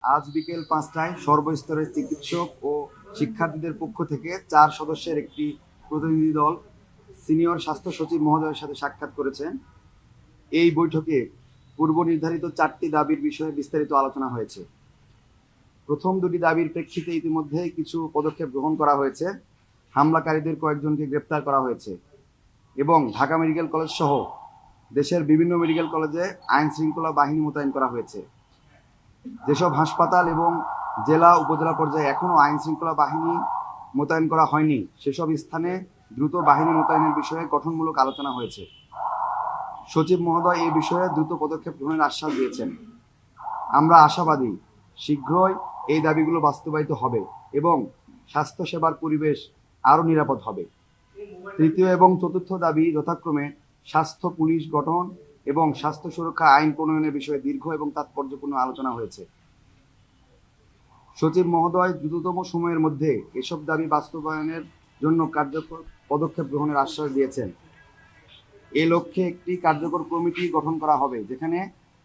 আজ বিকেল ৫টায় সর্বস্তরের চিকিৎসক ও শিক্ষার্থীদের পক্ষ থেকে ৪ সদস্যের একটি প্রতিনিধি দল সিনিয়র স্বাস্থ্য সচিব মহোদয়ের সাথে সাক্ষাৎ করেছেন। এই বৈঠকে পূর্ব নির্ধারিত ৪টি দাবির বিষয়ে বিস্তারিত আলোচনা হয়েছে। প্রথম দুটি দাবির প্রেক্ষিতে ইতিমধ্যে কিছু পদক্ষেপ গ্রহণ করা হয়েছে। হামলাকারীদের কয়েকজনকে গ্রেপ্তার করা হয়েছে এবং ঢাকা মেডিকেল কলেজ সহ দেশের বিভিন্ন মেডিকেল কলেজে আইন শৃঙ্খলা বাহিনী মোতায়েন করা হয়েছে। যেসব হাসপাতাল এবং জেলা উপজেলা পর্যায়ে এখনও আইন শৃঙ্খলা বাহিনী মোতায়েন করা হয়নি, সেসব স্থানে দ্রুত বাহিনী মোতায়েনের বিষয়ে গঠনমূলক আলোচনা হয়েছে। সচিব মহোদয় এই বিষয়ে দ্রুত পদক্ষেপ গ্রহণের আশ্বাস দিয়েছেন। আমরা আশাবাদী শীঘ্রই এই দাবিগুলো বাস্তবায়িত হবে এবং স্বাস্থ্যসেবার পরিবেশ আরও নিরাপদ হবে। তৃতীয় এবং চতুর্থ দাবি যথাক্রমে স্বাস্থ্য পুলিশ গঠন এবং স্বাস্থ্য সুরক্ষা আইন প্রণয়নের বিষয়ে দীর্ঘ এবং তাৎপর্যপূর্ণ আলোচনা হয়েছে। সচিব মহোদয় দ্রুততম সময়ের মধ্যে এসব দাবি বাস্তবায়নের জন্য কার্যকর পদক্ষেপ গ্রহণের আশ্বাস দিয়েছেন। এ লক্ষ্যে একটি কার্যকর কমিটি গঠন করা হবে, যেখানে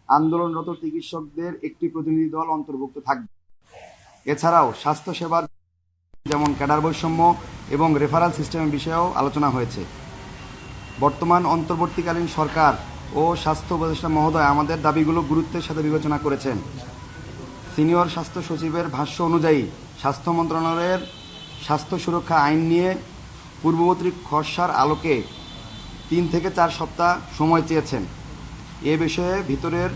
আন্দোলনরত চিকিৎসকদের একটি প্রতিনিধি দল অন্তর্ভুক্ত থাকবে। এছাড়াও স্বাস্থ্যসেবার যেমন ক্যাডার বৈষম্য এবং রেফারাল সিস্টেমের বিষয়েও আলোচনা হয়েছে। বর্তমান অন্তর্বর্তীকালীন সরকার ও স্বাস্থ্য উপদেষ্টা মহোদয় আমাদের দাবিগুলো গুরুত্বের সাথে বিবেচনা করেছেন। সিনিয়র স্বাস্থ্য সচিবের ভাষ্য অনুযায়ী স্বাস্থ্য মন্ত্রণালয়ের স্বাস্থ্য সুরক্ষা আইন নিয়ে পূর্ববর্তী খসড়ার আলোকে ৩ থেকে ৪ সপ্তাহ সময় চেয়েছেন। এ বিষয়ে ভিতরের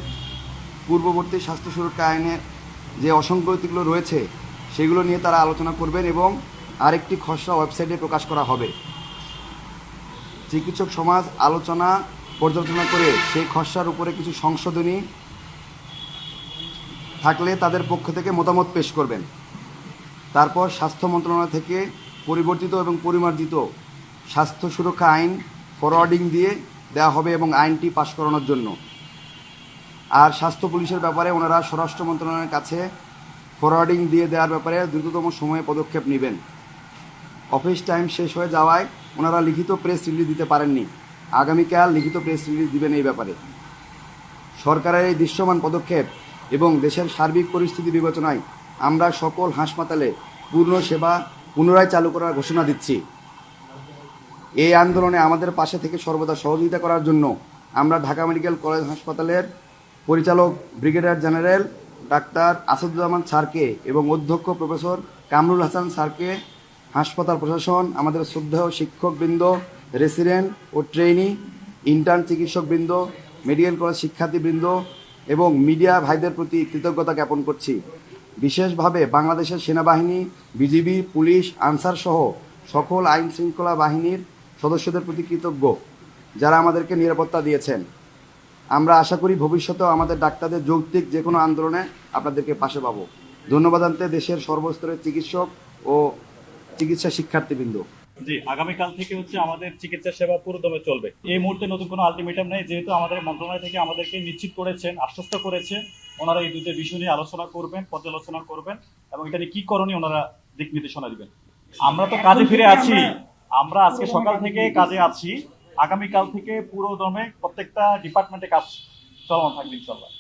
পূর্ববর্তী স্বাস্থ্য সুরক্ষা আইনে যে অসঙ্গতিগুলো রয়েছে সেগুলো নিয়ে তারা আলোচনা করবেন এবং আরেকটি খসড়া ওয়েবসাইটে প্রকাশ করা হবে। চিকিৎসক সমাজ আলোচনা পর্যালোচনা করে সেই খসড়ার উপরে কিছু সংশোধনী থাকলে তাদের পক্ষ থেকে মতামত পেশ করবেন। তারপর স্বাস্থ্য মন্ত্রণালয় থেকে পরিবর্তিত এবং পরিমার্জিত স্বাস্থ্য সুরক্ষা আইন ফরওয়ার্ডিং দিয়ে দেওয়া হবে এবং আইনটি পাশ করানোর জন্য। আর স্বাস্থ্য পুলিশের ব্যাপারে ওনারা স্বরাষ্ট্র মন্ত্রণালয়ের কাছে ফরওয়ার্ডিং দিয়ে দেওয়ার ব্যাপারে দ্রুততম সময়ে পদক্ষেপ নেবেন। অফিস টাইম শেষ হয়ে যাওয়ায় ওনারা লিখিত প্রেস রিলিজ দিতে পারেননি। আগামীকাল লিখিত প্রেস রিলিজ দিবেন এই ব্যাপারে। সরকারের এই দৃশ্যমান পদক্ষেপ এবং দেশের সার্বিক পরিস্থিতি বিবেচনায় আমরা সকল হাসপাতালে পূর্ণ সেবা পুনরায় চালু করার ঘোষণা দিচ্ছি। এই আন্দোলনে আমাদের পাশে থেকে সর্বদা সহযোগিতা করার জন্য আমরা ঢাকা মেডিকেল কলেজ হাসপাতালের পরিচালক ব্রিগেডিয়ার জেনারেল ডাক্তার আসাদুজ্জামান স্যারকে এবং অধ্যক্ষ প্রফেসর কামরুল হাসান স্যারকে, হাসপাতাল প্রশাসন, আমাদের শ্রদ্ধেয় শিক্ষকবৃন্দ, রেসিডেন্ট ও ট্রেনি, ইন্টার্ন চিকিৎসকবৃন্দ, মেডিকেল কলেজ শিক্ষার্থীবৃন্দ এবং মিডিয়া ভাইদের প্রতি কৃতজ্ঞতা জ্ঞাপন করছি। বিশেষভাবে বাংলাদেশের সেনাবাহিনী, বিজিবি, পুলিশ, আনসার সহ সকল আইন শৃঙ্খলা বাহিনীর সদস্যদের প্রতি কৃতজ্ঞ, যারা আমাদেরকে নিরাপত্তা দিয়েছেন। আমরা আশা করি ভবিষ্যতেও আমাদের ডাক্তারদের যৌক্তিক যে কোনো আন্দোলনে আপনাদেরকে পাশে পাবো। ধন্যবাদ জানাতে দেশের সর্বস্তরের চিকিৎসক ও চিকিৎসা শিক্ষার্থীবৃন্দ। জি, আগামীকাল থেকে আমাদের চিকিৎসা সেবা পুরোদমে চলবে। এই মুহূর্তে নতুন কোনো আলটিমেটাম নেই, যেহেতু আমাদের মন্ত্রণালয় থেকে আমাদেরকে নিশ্চিত করেছেন, আশ্বস্ত করেছে ওনারা এই দুটো বিষয় নিয়ে আলোচনা করবেন, পর্যালোচনা করবেন এবং এটা নিয়ে কি করণীয় ওনারা দিক নির্দেশনা দিবেন। আমরা তো কাজে ফিরে আছি, আমরা আজকে সকাল থেকে কাজে আছি। আগামীকাল থেকে পুরোদমে প্রত্যেকটা ডিপার্টমেন্টে কাজ চলমান থাকবে ইনশাল্লাহ।